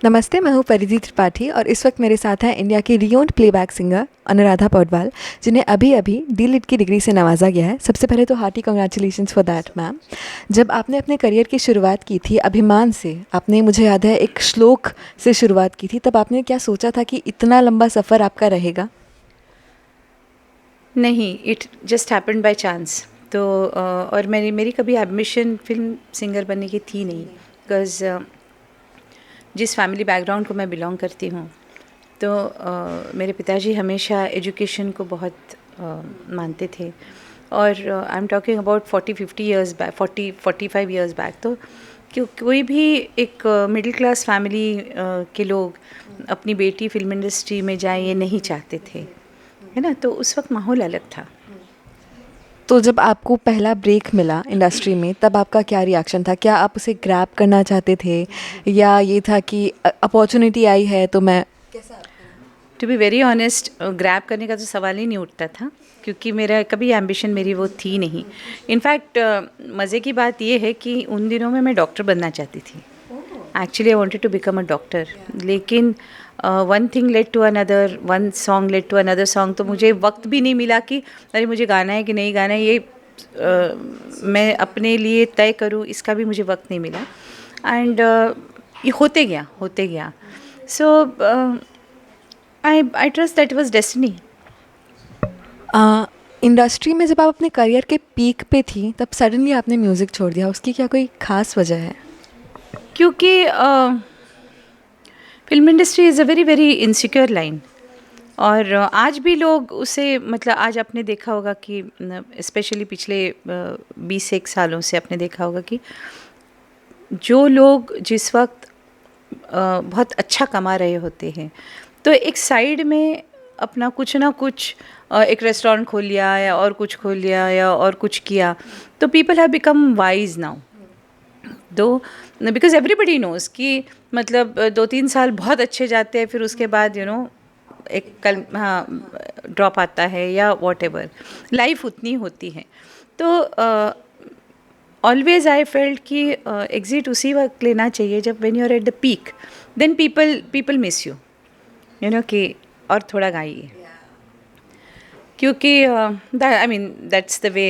नमस्ते, मैं हूँ परिधि त्रिपाठी और इस वक्त मेरे साथ हैं इंडिया की रियोन्ड प्लेबैक सिंगर अनुराधा पौडवाल, जिन्हें अभी-अभी डी.लिट की डिग्री से नवाजा गया है। सबसे पहले तो hearty congratulations for that ma'am. जब आपने अपने करियर की शुरुआत की थी अभिमान से, आपने मुझे याद है एक श्लोक से शुरुआत की थी, तब आपने क्या सोचा था कि इतना लंबा सफ़र आपका रहेगा? नहीं, it just happened by chance. तो और मेरी कभी एम्बिशन फिल्म सिंगर बनने की थी नहीं, बिकॉज़ जिस फैमिली बैकग्राउंड को मैं बिलोंग करती हूँ, तो मेरे पिताजी हमेशा एजुकेशन को बहुत मानते थे। और I am talking about 40-50 years back, 40-45 years back. तो कोई भी एक मिडिल क्लास फैमिली के लोग अपनी बेटी फिल्म इंडस्ट्री में जाए ये नहीं चाहते थे, है ना। तो उस वक्त माहौल अलग था। तो जब आपको पहला ब्रेक मिला इंडस्ट्री में, तब आपका क्या रिएक्शन था? क्या आप उसे ग्रैब करना चाहते थे या ये था कि अपॉर्चुनिटी आई है तो मैं to be very honest, grab करने का तो सवाल ही नहीं उठता था, क्योंकि मेरा कभी एम्बिशन मेरी वो थी नहीं। इनफैक्ट मज़े की बात ये है कि उन दिनों में मैं डॉक्टर बनना चाहती थी। Actually I wanted to become a doctor, लेकिन one thing led to another, one song led to another song. तो मुझे वक्त भी नहीं मिला कि अरे मुझे गाना है कि नहीं गाना है, ये मैं अपने लिए तय करूँ, इसका भी मुझे वक्त नहीं मिला। एंड ये होते गया। So I trust that was destiny. Industry में जब आप अपने करियर के पीक पे थी, तब सडनली आपने म्यूज़िक छोड़ दिया, उसकी क्या कोई ख़ास वजह है? क्योंकि film industry is a very very insecure line. और आज भी लोग उसे, मतलब आज आपने देखा होगा कि स्पेशली पिछले 20 एक सालों से आपने देखा होगा कि जो लोग जिस वक्त बहुत अच्छा कमा रहे होते हैं, तो एक साइड में अपना कुछ ना कुछ एक रेस्टोरेंट खोल लिया या और कुछ खोल लिया या और कुछ किया, तो people have become wise now. दो, बिकॉज एवरीबडी नोज कि मतलब 2-3 साल बहुत अच्छे जाते हैं, फिर उसके बाद एक कल हाँ ड्रॉप आता है या वॉट एवर, लाइफ उतनी होती है। तो ऑलवेज आई फेल्ट कि एग्जिट उसी वक्त लेना चाहिए जब when you are at the peak, then people miss you, कि और थोड़ा गाइए। क्योंकि I mean that's the way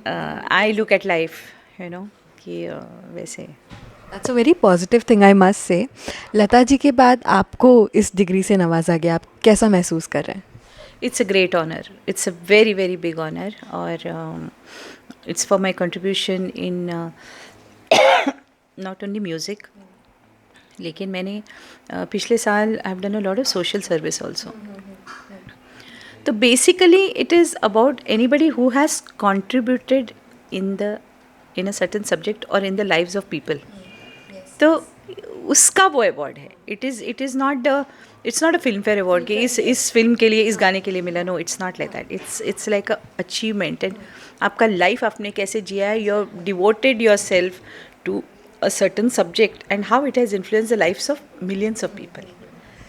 I look at life, कि वैसे। That's a very positive thing I must say. Lata जी के बाद आपको इस डिग्री से नवाजा गया, आप कैसा महसूस कर रहे हैं? It's a great honor. It's a very, very big honor. और it's for my contribution in not only music, लेकिन मैंने पिछले साल I have done a lot of social service also. तो basically it is about anybody who has contributed in a certain subject और in the lives of people. तो उसका वो award है। It's not a Filmfare award कि इस film के लिए, इस गाने के लिए मिला। No, it's not like that. It's like a achievement. And आपका लाइफ आपने कैसे जिया है, you are devoted yourself to a certain subject and how it has influence the lifes of millions of people.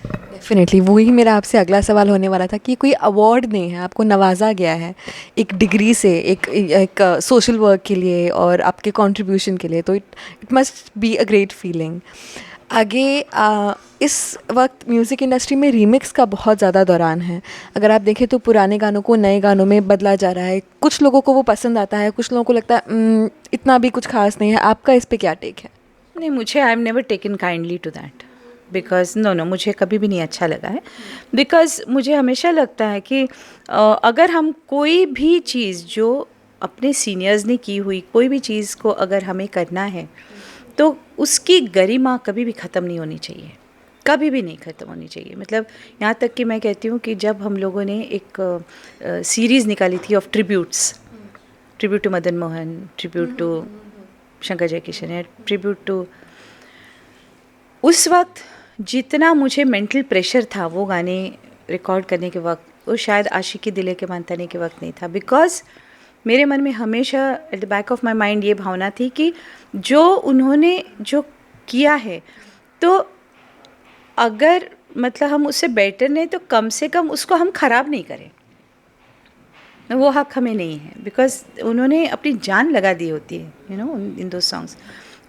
Definitely वही मेरा आपसे अगला सवाल होने वाला था कि कोई अवार्ड नहीं है, आपको नवाजा गया है एक डिग्री से, एक सोशल वर्क के लिए और आपके कंट्रीब्यूशन के लिए, तो it must be a great feeling. आगे इस वक्त म्यूज़िक इंडस्ट्री में रीमिक्स का बहुत ज़्यादा दौरान है। अगर आप देखें तो पुराने गानों को नए गानों में बदला जा रहा है। कुछ लोगों को वो पसंद आता है, कुछ लोगों को लगता है इतना भी कुछ खास नहीं है। आपका इस पे क्या टेक है? नहीं, मुझे I am never taken kindly to that, because no, मुझे कभी भी नहीं अच्छा लगा है। बिकॉज मुझे हमेशा लगता है कि अगर हम कोई भी चीज़ जो अपने सीनियर्स ने की हुई कोई भी चीज़ को अगर हमें करना है, तो उसकी गरिमा कभी भी ख़त्म नहीं होनी चाहिए, कभी भी नहीं ख़त्म होनी चाहिए। मतलब यहाँ तक कि मैं कहती हूँ कि जब हम लोगों ने एक सीरीज़ निकाली थी of tribute to Madan Mohan, tribute to Shankar Jaikishan है, ट्रिब्यूट टू, उस वक्त जितना मुझे मेंटल प्रेशर था वो गाने रिकॉर्ड करने के वक्त, वो शायद आशिकी दिले के मानताने के वक्त नहीं था। बिकॉज मेरे मन में हमेशा at the back of my mind ये भावना थी कि जो उन्होंने जो किया है, तो अगर मतलब हम उससे बेटर नहीं तो कम से कम उसको हम ख़राब नहीं करें, वो हक हमें नहीं है। बिकॉज उन्होंने अपनी जान लगा दी होती है इन दो सॉन्ग्स।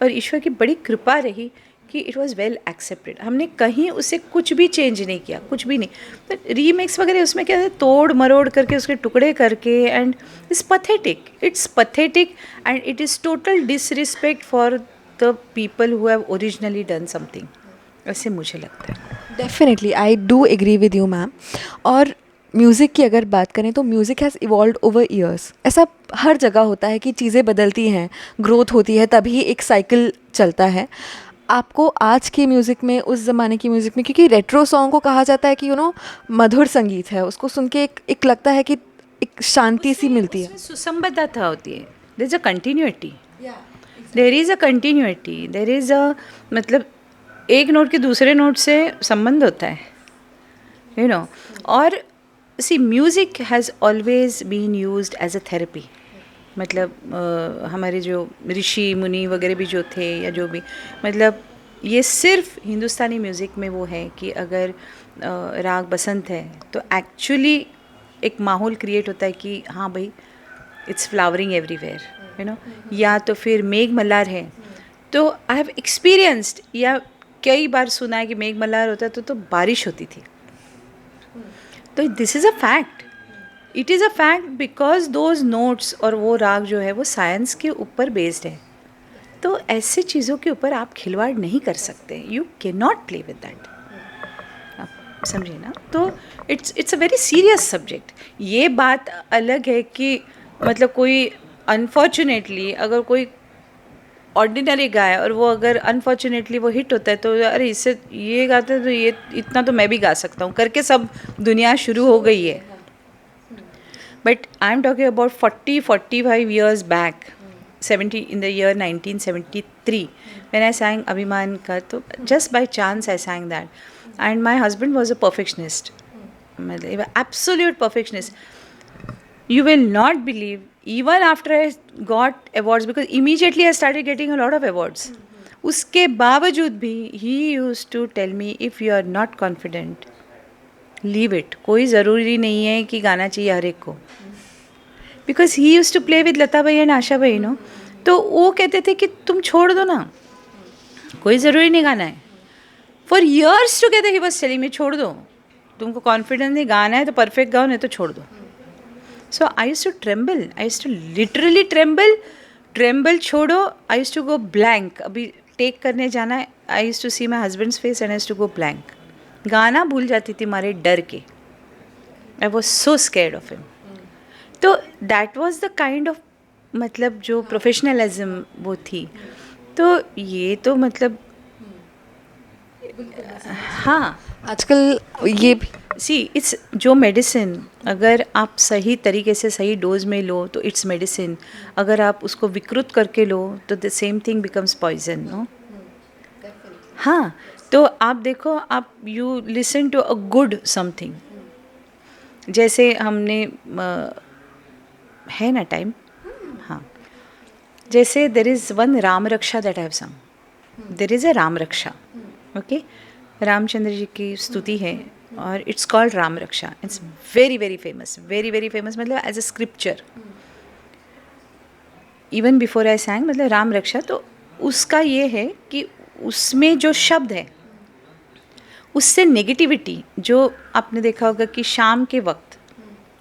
और ईश्वर की बड़ी कृपा रही कि इट वाज वेल एक्सेप्टेड. हमने कहीं उसे कुछ भी चेंज नहीं किया, कुछ भी नहीं. तो रीमिक्स वगैरह उसमें क्या है, तोड़ मरोड़ करके उसके टुकड़े करके, and it's pathetic and it is total disrespect for the people who have originally done something. ऐसे मुझे लगता है. Definitely I do agree with you ma'am. और म्यूज़िक की अगर बात करें तो music has evolved over years. ऐसा हर जगह होता है कि चीज़ें बदलती हैं, ग्रोथ होती है, तभी एक साइकिल चलता है. आपको आज के म्यूज़िक में, उस ज़माने की म्यूज़िक में, क्योंकि रेट्रो सॉन्ग को कहा जाता है कि मधुर संगीत है, उसको सुन के एक लगता है कि एक शांति सी मिलती है. उसमें सुसंबद्धता होती है. There is a continuity, there is a मतलब एक नोट के दूसरे नोट से संबंध होता है, यू नो. और see music has always been used as a therapy. मतलब हमारे जो ऋषि मुनि वगैरह भी जो थे, या जो भी, मतलब ये सिर्फ हिंदुस्तानी म्यूज़िक में वो है कि अगर राग बसंत है तो एक्चुअली एक माहौल क्रिएट होता है कि हाँ भाई, it's flowering everywhere, you know. या तो फिर मेघ मल्हार है तो आई हैव एक्सपीरियंस्ड, या कई बार सुना है कि मेघ मल्हार होता तो बारिश होती थी. तो this is a fact, it is a fact because those notes और वो राग जो है वो साइंस के ऊपर बेस्ड है. तो ऐसे चीज़ों के ऊपर आप खिलवाड़ नहीं कर सकते. You can not play with that. आप समझिए ना. तो it's a very serious subject. ये बात अलग है कि मतलब कोई अनफॉर्चुनेटली अगर कोई ऑर्डिनरी गाय और वो अगर अनफॉर्चुनेटली वो हिट होता है तो अरे इससे ये गाते हैं तो ये इतना तो मैं भी गा सकता हूँ करके सब दुनिया शुरू हो गई है. But I am talking about 45 years back, 70 in the year 1973 when I sang अभिमान का. तो just by chance I sang that, and my husband was a perfectionist, मतलब absolute perfectionist. You will not believe, even after I got awards, because immediately I started getting a lot of awards. उसके बावजूद भी he used to tell me, if you are not confident, leave it. कोई ज़रूरी नहीं है कि गाना चाहिए हर एक को. Because he used to play with Lata भाई एंड आशा भाई, नो. तो वो कहते थे कि तुम छोड़ दो ना, कोई ज़रूरी नहीं गाना है. For years together he was telling me, छोड़ दो, तुमको कॉन्फिडेंस नहीं, गाना है तो परफेक्ट गाओ, नहीं तो छोड़ दो. So I used to tremble, I used to literally tremble छोड़ो. I used to go blank. अभी टेक करने जाना है, I used to see my husband's face and I used to go blank. गाना भूल जाती थी मारे डर के. I was so scared of him. तो that was the kind of, मतलब जो प्रोफेशनलिज्म वो थी. तो ये तो मतलब हाँ, आजकल ये भी सी इट्स जो मेडिसिन, अगर आप सही तरीके से सही डोज में लो तो इट्स मेडिसिन. अगर आप उसको विकृत करके लो तो the same thing becomes poison, no. हाँ, तो आप देखो, आप you listen to a good something. जैसे हमने है ना टाइम, हाँ, जैसे there is one Ram Raksha that I have some. There is a Ram Raksha, okay. Ramchandra ji की स्तुति है और it's called Ram Raksha. It's very very famous, very very famous, मतलब as a scripture. Even before I sang, मतलब राम रक्षा. तो उसका ये है कि उसमें जो शब्द है उससे नेगेटिविटी, जो आपने देखा होगा कि शाम के वक्त,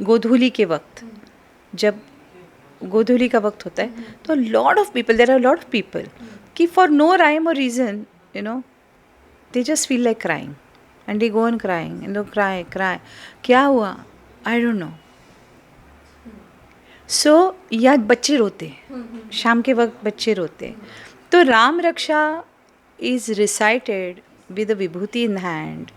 गोधूली के वक्त, जब गोधूली का वक्त होता है तो lot of people, there are lot of people कि फॉर नो राइम और reason, you know, they just feel like crying and they go on crying and they cry. क्या हुआ, आई डोंट नो. सो या बच्चे रोते, शाम के वक्त बच्चे रोते. तो Ram Raksha is recited with a vibhuti in hand,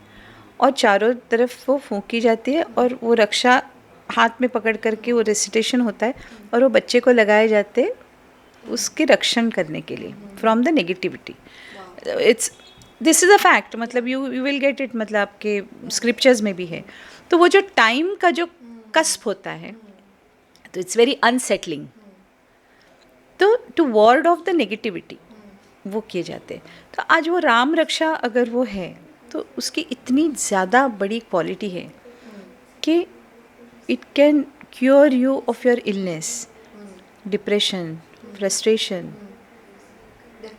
और चारों तरफ वो फूंकी जाती है और वो रक्षा हाथ में पकड़ करके वो रेसिटेशन होता है और वो बच्चे को लगाए जाते उसके रक्षण करने के लिए from the negativity. It's this is a fact, मतलब यू विल गेट इट, मतलब आपके स्क्रिप्चर्स में भी है. तो वो जो टाइम का जो कस्प होता है, तो इट्स वेरी अनसेटलिंग. तो to ward off the negativity वो किए जाते हैं. तो आज वो राम रक्षा अगर वो है तो उसकी इतनी ज़्यादा बड़ी क्वालिटी है कि it can cure you of your illness, depression, frustration.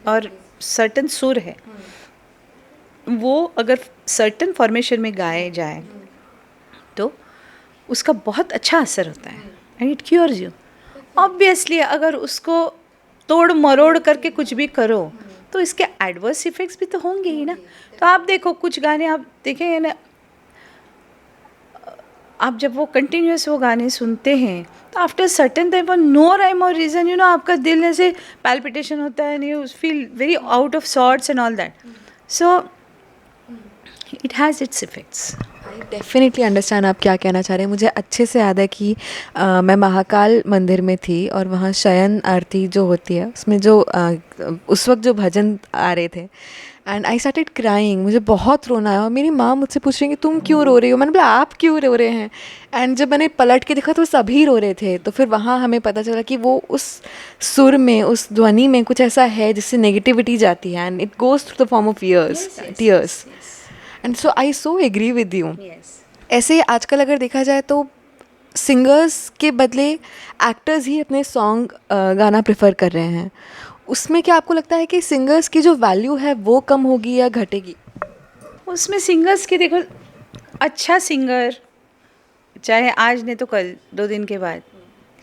और सर्टन सुर है, वो अगर सर्टन फॉर्मेशन में गाए जाए तो उसका बहुत अच्छा असर होता है and it cures you. Obviously अगर उसको तोड़ मरोड़ करके कुछ भी करो तो इसके एडवर्स इफेक्ट्स भी तो होंगे ही ना. तो आप देखो कुछ गाने आप देखेंगे ना, आप जब वो कंटिन्यूस वो गाने सुनते हैं तो after certain time for no rhyme और रीज़न आपका दिल ऐसे पैल्पिटेशन होता है, you feel very out of sorts and all that. So it has its effects. I definitely understand आप क्या कहना चाह रहे हैं. मुझे अच्छे से याद है कि मैं महाकाल मंदिर में थी और वहाँ शयन आरती जो होती है उसमें जो उस वक्त जो भजन आ रहे थे एंड आई स्टार्टेड क्राइंग. मुझे बहुत रोना आया और मेरी माँ मुझसे पूछ रही है कि तुम क्यों रो रही हो. मैंने बोला आप क्यों रो रहे हैं. एंड जब मैंने पलट के देखा तो सभी रो रहे थे. तो फिर वहाँ हमें पता चला कि वो उस सुर में, उस ध्वनि में कुछ ऐसा है जिससे नेगेटिविटी जाती है and it goes through the form of tears. And so I so agree with you. ऐसे आजकल अगर देखा जाए तो सिंगर्स के बदले एक्टर्स ही अपने सॉन्ग गाना प्रेफर कर रहे हैं. उसमें क्या आपको लगता है कि सिंगर्स की जो वैल्यू है वो कम होगी या घटेगी? उसमें सिंगर्स की देखो, अच्छा सिंगर चाहे आज नहीं तो कल 2 दिन के बाद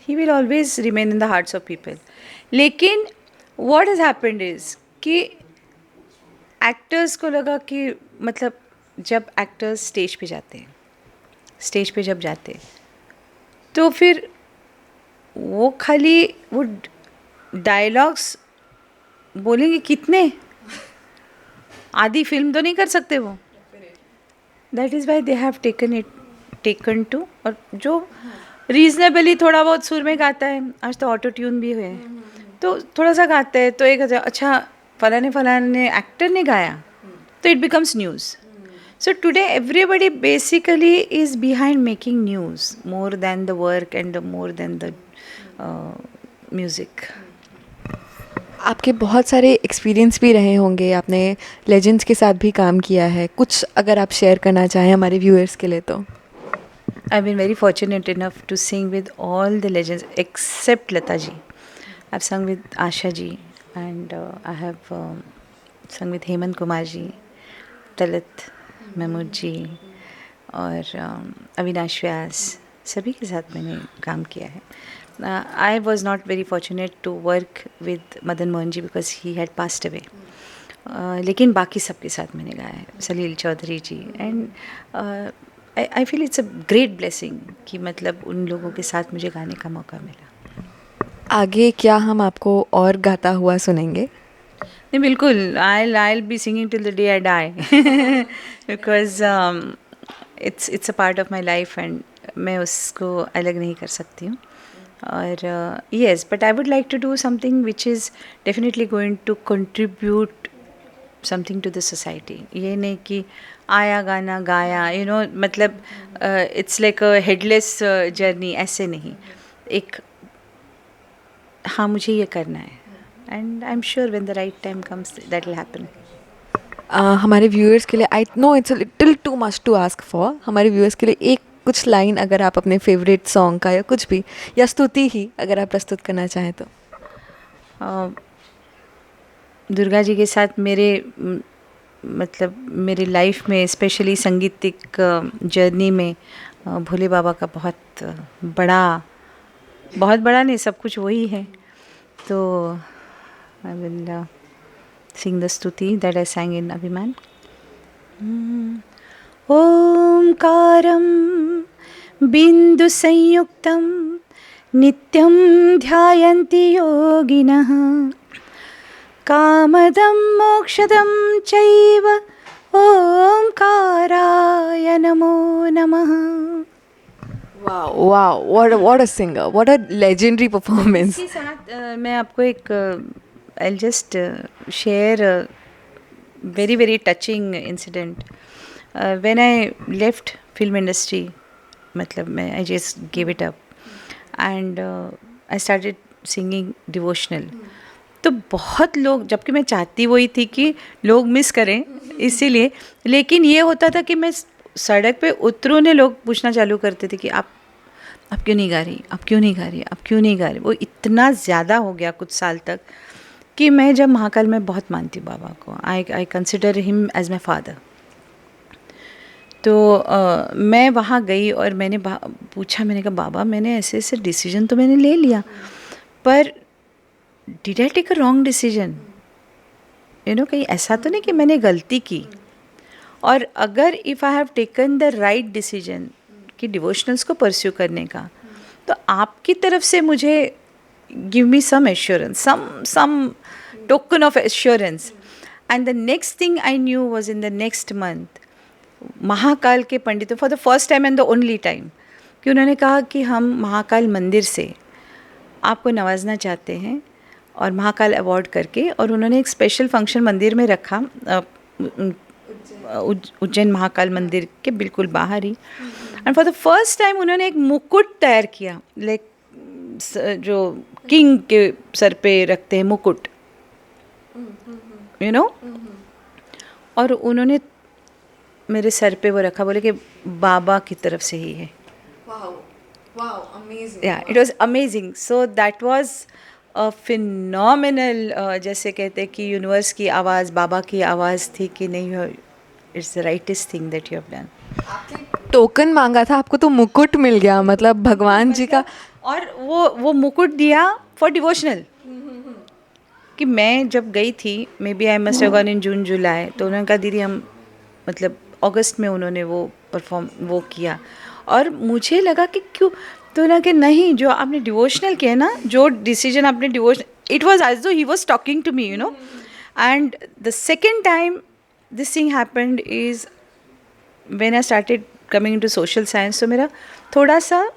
he will always remain in the hearts of people. लेकिन व्हाट हैज़ हैपेंड इज़ कि एक्टर्स को लगा कि मतलब जब एक्टर्स स्टेज पे जाते हैं, स्टेज पे जब जाते हैं तो फिर वो खाली वो डायलॉग्स बोलेंगे कितने, आधी फिल्म तो नहीं कर सकते वो. That is why they have taken to. और जो रीजनेबली थोड़ा बहुत सुर में गाता है, आज तो ऑटो ट्यून भी हुए तो थोड़ा सा गाते हैं तो एक अच्छा फलाने एक्टर ने गाया तो it becomes news. So today everybody basically is behind making news more than the work and more than the music. आपके बहुत सारे एक्सपीरियंस भी रहे होंगे, आपने लेजेंड्स के साथ भी काम किया है. कुछ अगर आप शेयर करना चाहें हमारे व्यूअर्स के लिए तो. I've been very fortunate enough to sing with all the legends except Lata ji. I've sung with Asha ji and I have sung with Hemant Kumar ji, Talat Mahmood जी और अविनाश व्यास, सभी के साथ मैंने काम किया है. I was not very fortunate to work with Madan Mohan ji because he had passed away. लेकिन बाकी सबके साथ मैंने गाया है, Salil Chowdhury ji. And I feel it's a great blessing कि मतलब उन लोगों के साथ मुझे गाने का मौका मिला. आगे क्या हम आपको और गाता हुआ सुनेंगे? नहीं, बिल्कुल. I'll be singing till the day I die because it's a part of my life and मैं उसको अलग नहीं कर सकती हूँ. और yes, but I would like to do something which is definitely going to contribute something to the society. ये नहीं कि आया गाना गाया मतलब it's like a headless journey, ऐसे नहीं. एक हाँ मुझे ये करना है and I'm sure when the right time comes that will happen. हमारे व्यूअर्स के लिए I know it's a little too much to ask for. हमारे व्यूअर्स के लिए एक कुछ लाइन अगर आप अपने फेवरेट सॉन्ग का या कुछ भी या स्तुति ही अगर आप प्रस्तुत करना चाहें तो. दुर्गा जी के साथ मेरे मतलब मेरी लाइफ में स्पेशली संगीतिक जर्नी में भोले बाबा का बहुत बड़ा नहीं, सब कुछ वही है. तो I will sing the stuti that I sang in Abhiman. Omkaram bindu sanyuktam nityam dhyayanti yoginah kamadam mokshadam chaiva omkaraya namo namah. Wow, what a singer, what a legendary performance. इसके साथ मैं आपको एक I'll just share a very very touching incident. When I left film industry, मतलब मैं I just gave it up and I started singing devotional. तो बहुत लोग, जबकि मैं चाहती वही थी कि लोग मिस करें इसीलिए, लेकिन ये होता था कि मैं सड़क पे उतरूँ ने लोग पूछना चालू करते थे कि आप क्यों नहीं गा रही, आप क्यों नहीं गा रही, आप क्यों नहीं गा रही. वो इतना ज़्यादा हो गया कुछ साल तक कि मैं जब महाकाल में बहुत मानती हूँ बाबा को, I consider him as my father. तो मैं वहाँ गई और मैंने पूछा, मैंने कहा बाबा मैंने ऐसे ऐसे डिसीजन तो मैंने ले लिया, पर did I take a wrong decision, you know, कहीं ऐसा तो नहीं कि मैंने गलती की। और अगर if I have taken the right decision कि डिवोशनल्स को परस्यू करने का, तो आपकी तरफ से मुझे give me some assurance, some token of assurance. And the next thing I knew was in the next month, Mahakal के पंडितों for the first time and the only time, कि उन्होंने कहा कि हम महाकाल मंदिर से आपको नवाजना चाहते हैं और महाकाल अवार्ड करके। और उन्होंने एक स्पेशल फंक्शन मंदिर में रखा, उज्जैन महाकाल मंदिर के बिल्कुल बाहर ही। And for the first time उन्होंने एक मुकुट तैयार किया, लाइक जो किंग के सर पे रखते हैं मुकुट, यू नो, और उन्होंने मेरे सर पे वो रखा, बोले कि बाबा की तरफ से ही है। Wow, amazing. Yeah, it was amazing. So that was a phenomenal, जैसे कहते हैं कि यूनिवर्स की आवाज़, बाबा की आवाज़ थी कि नहीं, it's the rightest thing that you have done. Token मांगा था, आपको तो मुकुट मिल गया, मतलब भगवान जी का। और वो मुकुट दिया फॉर डिवोशनल। कि मैं जब गई थी, maybe I must have gone in June July, तो उन्होंने कहा दीदी हम, मतलब अगस्त में उन्होंने वो किया। और मुझे लगा कि क्यों, तो उन्होंने कहा नहीं, जो आपने डिवोशनल किया ना, जो डिसीजन आपने devotion, it was as though he was talking to me, you know. And the second time this thing happened is when I started coming into social science. तो मेरा थोड़ा सा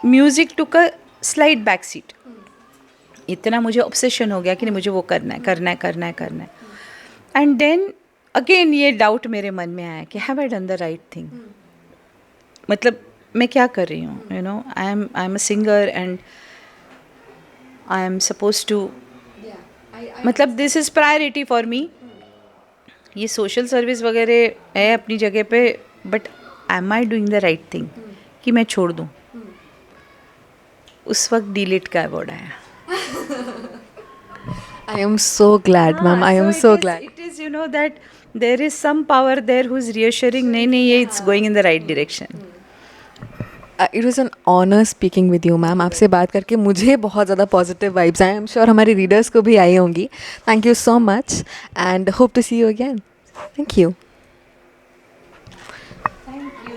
music took a slight back seat. इतना मुझे obsession हो गया कि नहीं, मुझे वो करना है, करना है, करना है, करना है। एंड देन अगेन ये डाउट मेरे मन में आया कि have I done the right thing, मतलब मैं क्या कर रही हूँ, you know, I am a singer and I am suppose to, मतलब this is priority for me. ये सोशल सर्विस वगैरह है अपनी जगह पे, but am I doing the right thing कि मैं छोड़ दूँ। उस वक्त डिलीट का अवार्ड आया। I am so glad, ma'am. I am so glad. It is, you know, that there is some power there who is reassuring, नहीं ये it's going in the right direction. It was an honor speaking with you, ma'am. आपसे बात करके मुझे बहुत ज़्यादा positive vibes आए। I am sure हमारे रीडर्स को भी आई होंगी। Thank you so much and hope to see you again. Thank you.